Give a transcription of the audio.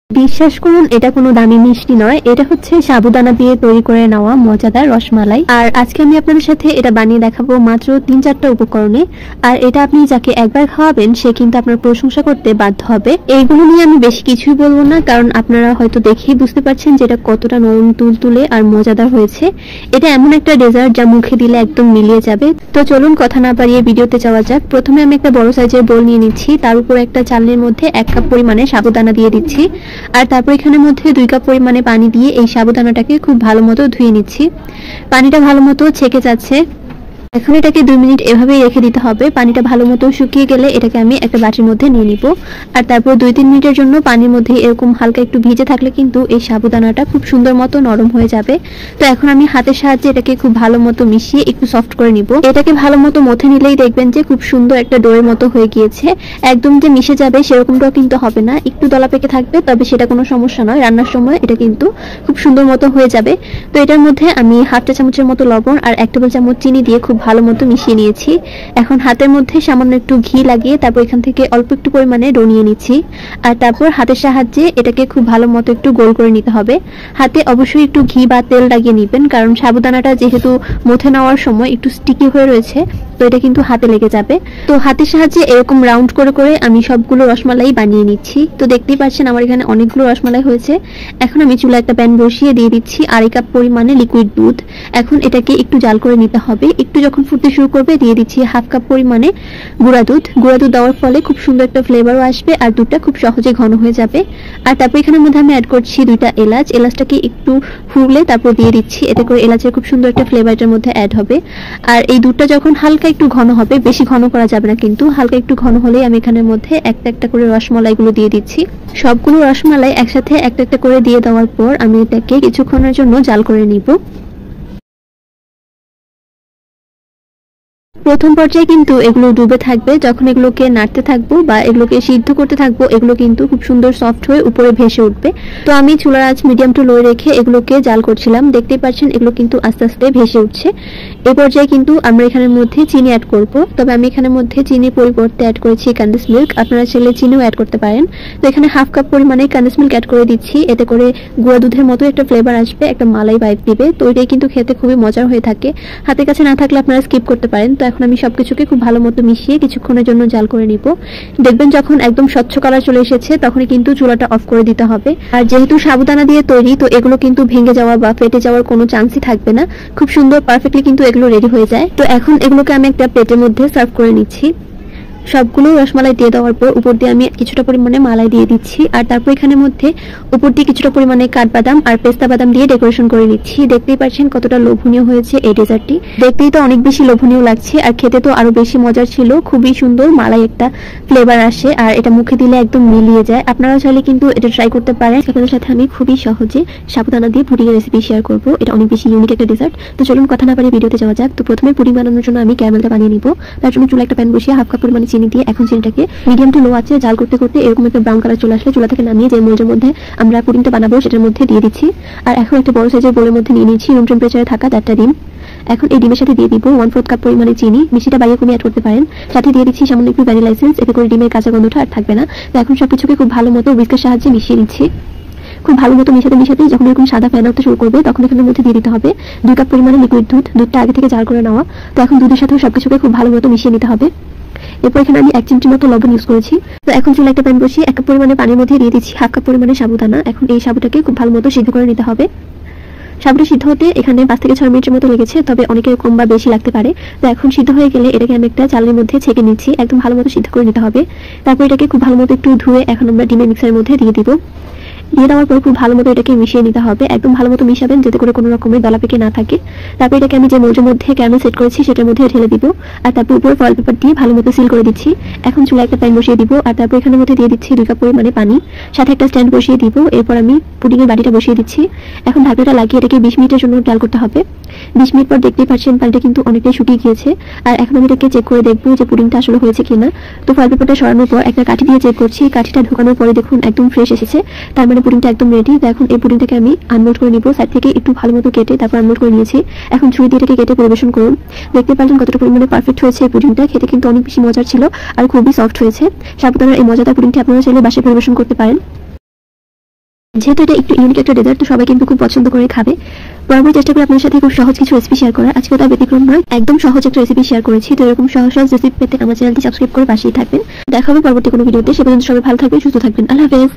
বিশ্বাস করুন এটা কোনো দামি মিষ্টি নয়, এটা হচ্ছে সাবুদানা দিয়ে তৈরি করে নেওয়া মজাদার রসমালাই। আর আজকে আমি আপনাদের সাথে এটা বানিয়ে দেখাবো মাত্র 3-4টা উপকরণে। আর এটা আপনি যাকে একবার খাওয়াবেন সে কিন্তু আপনার প্রশংসা করতে বাধ্য হবে। এইগুলো নিয়ে আমি বেশি কিছুই বলবো না, কারণ আপনারা হয়তো দেখেই বুঝতে পারছেন যে এটা কতটা নরম তুলতুলে আর মজাদার হয়েছে। এটা এমন একটা ডেজার্ট যা মুখে দিলে একদম মিলিয়ে যাবে। তো চলুন কথা না বাড়িয়ে ভিডিওতে যাওয়া যাক। প্রথমে আমি একটা বড় সাইজের বোল নিয়ে নিচ্ছি, তার উপর একটা চালনির মধ্যে 1 কাপ পরিমাণে সাবুদানা দিয়ে দিচ্ছি। আর তারপর এখানের মধ্যে 2 কাপ পরিমাণে পানি দিয়ে এই সাবুদানাটাকে খুব ভালো মতো ধুয়ে নিচ্ছি। পানিটা ভালো মতো ছেঁকে যাচ্ছে। এখন এটাকে 2 মিনিট এভাবেই রেখে দিতে হবে। পানিটা ভালো মতো শুকিয়ে গেলে এটাকে আমি একটা বাটির মধ্যে নিয়ে নিব। আর তারপর 2-3 মিনিটের জন্য পানির মধ্যে এরকম হালকা একটু ভিজে থাকলে কিন্তু এই সাবুদানাটা খুব সুন্দর মতো নরম হয়ে যাবে। তো এখন আমি হাতের সাহায্যে এটাকে খুব ভালো মতো মিশিয়ে একটু সফট করে নিব। এটাকে ভালো মতো মথে নিলেই দেখবেন যে খুব সুন্দর একটা ডোয়ের মতো হয়ে গিয়েছে। একদম যে মিশে যাবে সেরকমটাও কিন্তু হবে না, একটু দলা পেকে থাকবে, তবে সেটা কোনো সমস্যা নয়। রান্নার সময় এটা কিন্তু খুব সুন্দর মতো হয়ে যাবে। তো এটার মধ্যে আমি 1/2 চা চামচের মতো লবণ আর 1 টেবিল চামচ চিনি দিয়ে খুব ভালো মতো মিশিয়ে নিয়েছি। এখন হাতের মধ্যে সামান্য একটু ঘি লাগিয়ে তারপর এখান থেকে অল্প একটু পরিমাণে ডো নিয়ে নিচ্ছি। আর তারপর হাতের সাহায্যে এটাকে খুব ভালো মতো একটু গোল করে নিতে হবে। হাতে অবশ্যই একটু ঘি বা তেল লাগিয়ে নেবেন, কারণ সাবুদানাটা যেহেতু মথে নেওয়ার সময় একটু স্টিকি হয়ে রয়েছে, তো এটা কিন্তু হাতে লেগে যাবে। তো হাতের সাহায্যে এরকম রাউন্ড করে করে আমি সবগুলো রসমালাই বানিয়ে নিচ্ছি। তো দেখতেই পাচ্ছেন আমার এখানে অনেকগুলো রসমালাই হয়েছে। এখন আমি চুলায় একটা প্যান বসিয়ে দিয়ে দিচ্ছি 2.5 কাপ পরিমাণে লিকুইড দুধ। এখন এটাকে একটু জাল করে নিতে হবে। একটু যখন ফুটতে শুরু করবে দিয়ে দিচ্ছি 1/2 কাপ পরিমাণে গুঁড়া দুধ। গুঁড়া দুধ দেওয়ার ফলে খুব সুন্দর একটা ফ্লেভারও আসবে আর দুধটা খুব সহজে ঘন হয়ে যাবে। আর তারপর এখানের মধ্যে আমি অ্যাড করছি 2টা এলাচ। এলাচটাকে একটু ফুললে তারপর দিয়ে দিচ্ছি, এতে করে এলাচের খুব সুন্দর একটা ফ্লেভার এটার মধ্যে অ্যাড হবে। আর এই দুধটা যখন হালকা একটু ঘন হবে, বেশি ঘন করা যাবে না কিন্তু, হালকা একটু ঘন হলেই আমি এখানের মধ্যে একটা একটা করে রসমালাইগুলো দিয়ে দিচ্ছি। সবগুলো রসমালাই একসাথে একটা একটা করে দিয়ে দেওয়ার পর আমি এটাকে কিছুক্ষণের জন্য জাল করে নিব। প্রথম পর্যায়ে কিন্তু এগুলো ডুবে থাকবে। যখন এগুলোকে নাড়তে থাকবো বা এগুলোকে সিদ্ধ করতে থাকবো, এগুলো কিন্তু খুব সুন্দর সফট হয়ে উপরে ভেসে উঠবে। তো আমি চুলার আঁচ মিডিয়াম টু লো রেখে এগুলোকে জাল করছিলাম। দেখতেই পাচ্ছেন এগুলো কিন্তু আস্তে আস্তে ভেসে উঠছে। এই পর্যায়ে কিন্তু আমরা এখানের মধ্যে চিনি অ্যাড করব। তবে আমি এখানের মধ্যে চিনির পরিবর্তে অ্যাড করেছি কনডেন্স মিল্ক। আপনারা চাইলে চিনিও অ্যাড করতে পারেন। তো এখানে 1/2 কাপ পরিমাণে কনডেন্স মিল্ক অ্যাড করে দিচ্ছি। এতে করে গুঁড়া দুধের মতো একটা ফ্লেভার আসবে, একটা মালাই ভাইব দিবে। তো এটাই কিন্তু খেতে খুবই মজার হয়ে থাকে। হাতের কাছে না থাকলে আপনারা স্কিপ করতে পারেন। তো এখন আমি সবকিছুকে খুব ভালো মতো মিশিয়ে কিছুক্ষণের জন্য জাল করে নিব। দেখবেন যখন একদম স্বচ্ছ কালার চলে এসেছে তখনই কিন্তু চুলাটা অফ করে দিতে হবে। আর যেহেতু সাবুদানা দিয়ে তৈরি, তো এগুলো কিন্তু ভেঙে যাওয়া বা ফেটে যাওয়ার কোনো চান্সই থাকবে না। খুব সুন্দর পারফেক্টলি কিন্তু এগুলো রেডি হয়ে যায়। তো এখন এগুলোকে আমি একটা প্লেটের মধ্যে সার্ভ করে নিচ্ছি। সবগুলো রসমালাই দিয়ে দেওয়ার পর উপর দিয়ে আমি কিছুটা পরিমাণে মালাই দিয়ে দিচ্ছি। আর তারপর এখানের মধ্যে উপর দিয়ে কিছুটা পরিমাণে কাঠবাদাম আর পেস্তা বাদাম দিয়ে ডেকোরেশন করে নিচ্ছি। দেখতেই পাচ্ছেন কতটা লোভনীয় হয়েছে এই ডেজার্টটি। দেখতেই তো অনেক বেশি লোভনীয় লাগছে, আর খেতে তো আরো বেশি মজার ছিল। খুবই সুন্দর মালাই একটা ফ্লেভার আসে আর এটা মুখে দিলে একদম মিলিয়ে যায়। আপনারাও চাইলে কিন্তু এটা ট্রাই করতে পারেন। আপনাদের সাথে আমি খুবই সহজে সাবুদানা দিয়ে পুডিংয়ের রেসিপি শেয়ার করব। এটা অনেক বেশি ইউনিক একটা ডেজার্ট। তো চলুন কথা না বাড়িয়ে ভিডিওতে যাওয়া যাক। তো প্রথমে পুডিং বানানোর জন্য আমি ক্যারামেলটা বানিয়ে নিব। তার জন্য চুলায় একটা প্যান বসিয়ে 1/2 কাপ পরিমাণে চিনি দিয়ে এখন চিনিটাকে মিডিয়াম টু লো আছে জাল করতে করতে এরকম একটা ব্রাউন কালার চলে আসলে চুলা থেকে নামিয়ে যে মোল্ডের মধ্যে আমরা পুডিংটা বানাবো সেটার মধ্যে দিয়ে দিচ্ছি। আর এখন একটা বড় সাইজের বোলের মধ্যে নিয়ে নিচ্ছি রুম টেম্পারেচারে থাকা 4টা ডিম। এখন এই ডিমের সাথে দিয়ে দিব 1/4 কাপ পরিমাণে চিনি। মিষ্টিটা বাড়িয়ে কমিয়ে অ্যাড করতে পারেন। সাথে দিয়ে দিচ্ছি সামান্য একটু ভ্যানিলা এসেন্স, এতে করে ডিমের কাঁচা গন্ধটা আর থাকবে না। তো এখন সবকিছুকে খুব ভালো মতো হুইস্কের সাহায্যে মিশিয়ে নিচ্ছি। খুব ভালো মতো মিশাতে মিশাতে যখন এরকম সাদা ফ্যান উঠতে শুরু করবে তখন এখানের মধ্যে দিয়ে দিতে হবে 2 কাপ পরিমাণে লিকুইড দুধ। দুধটা আগে থেকে জাল করে নেওয়া। তো এখন দুধের সাথেও সবকিছুকে খুব ভালো মতো মিশিয়ে নিতে হবে। এরপর এখানে আমি 1 চিমটি মতো লবণ ইউজ করেছি। তো এখন চুলায় একটা প্যান বসিয়ে 1 কাপ পরিমাণে পানির মধ্যে দিয়ে দিচ্ছি 1/2 কাপ পরিমাণে সাবুদানা। এখন এই সাবুটাকে খুব ভালো মতো সিদ্ধ করে নিতে হবে। সাবুটা সিদ্ধ হতে এখানে 5 থেকে 6 মিনিটের মতো লেগেছে, তবে অনেকের কম বা বেশি লাগতে পারে। তো এখন সিদ্ধ হয়ে গেলে এটাকে আমি একটা চালের মধ্যে ছেঁকে নিচ্ছি। একদম ভালো মতো সিদ্ধ করে নিতে হবে। তারপর এটাকে খুব ভালো মতো একটু ধুয়ে এখন আমরা ডিমের মিক্সারের মধ্যে দিয়ে দিব। দিয়ে দেওয়ার পর খুব ভালো মতো এটাকে মিশিয়ে নিতে হবে। একদম ভালো মতো মিশাবেন যাতে করে কোনো রকমের দলা পেকে না থাকে। তারপর এটাকে আমি যে মোল্ডের মধ্যে ক্যারামেল সেট করেছি সেটার মধ্যে ঢেলে দিব। আর তারপর উপরে ফয়েল পেপার দিয়ে ভালো মতো সিল করে দিচ্ছি। এখন চুলায় একটা প্যান বসিয়ে দিব। আর তারপর এখানের মধ্যে দিয়ে দিচ্ছি 2 কাপ পরিমাণে পানি। সাথে একটা স্ট্যান্ড বসিয়ে দিব। এরপর আমি পুডিংয়ের বাটিটা বসিয়ে দিচ্ছি। এখন ঢাকনাটা লাগিয়ে এটাকে 20 মিনিটের জন্য জাল করতে হবে। 20 মিনিট পর দেখতেই পাচ্ছেন পানিটা কিন্তু অনেকটাই শুকিয়ে গিয়েছে। আর এখন আমি এটাকে চেক করে দেখবো যে পুডিংটা আসলে হয়েছে কিনা। তো ফয়েল পেপারটা সরানোর পর একটা কাঠি দিয়ে চেক করছি। কাঠিটা ঢোকানোর পরে দেখুন একদম ফ্রেশ এসেছে। তার মানে পুডিংটা একদম রেডি। তো এখন এই পুডিংটাকে আমি আনমোল্ড করে নিব। সাইড থেকে একটু ভালো মতো কেটে তারপর আনমোল্ড করে নিয়েছি। এখন ছুরি দিয়ে এটাকে কেটে পরিবেশন করুন। দেখতে পারলেন কতটা পরিমাণে পারফেক্ট হয়েছে এই পুডিংটা। খেতে কিন্তু অনেক বেশি মজার ছিল আর খুবই সফট হয়েছে। সাবুদানার এই মজাদার পুডিংটি আপনারা চাইলে বাসায় পরিবেশন করতে পারেন। যেহেতু এটা একটু ইউনিক একটা ডেজার্ট, তো সবাই কিন্তু খুব পছন্দ করে খাবে। বরাবর চেষ্টা করি আপনার সাথে খুব সহজ কিছু রেসিপি শেয়ার করার। আজকে তার ব্যতিক্রম নয়, একদম সহজ একটা রেসিপি শেয়ার করেছি। তো এরকম সহজ সহজ রেসিপি পেতে আমার চ্যানেলটি সাবস্ক্রাইব করে পাশেই থাকবেন। দেখা হবে পরবর্তী কোনো ভিডিওতে। সে পর্যন্ত সবাই ভালো থাকবেন, সুস্থ থাকবেন। আল্লাহ হাফেজ।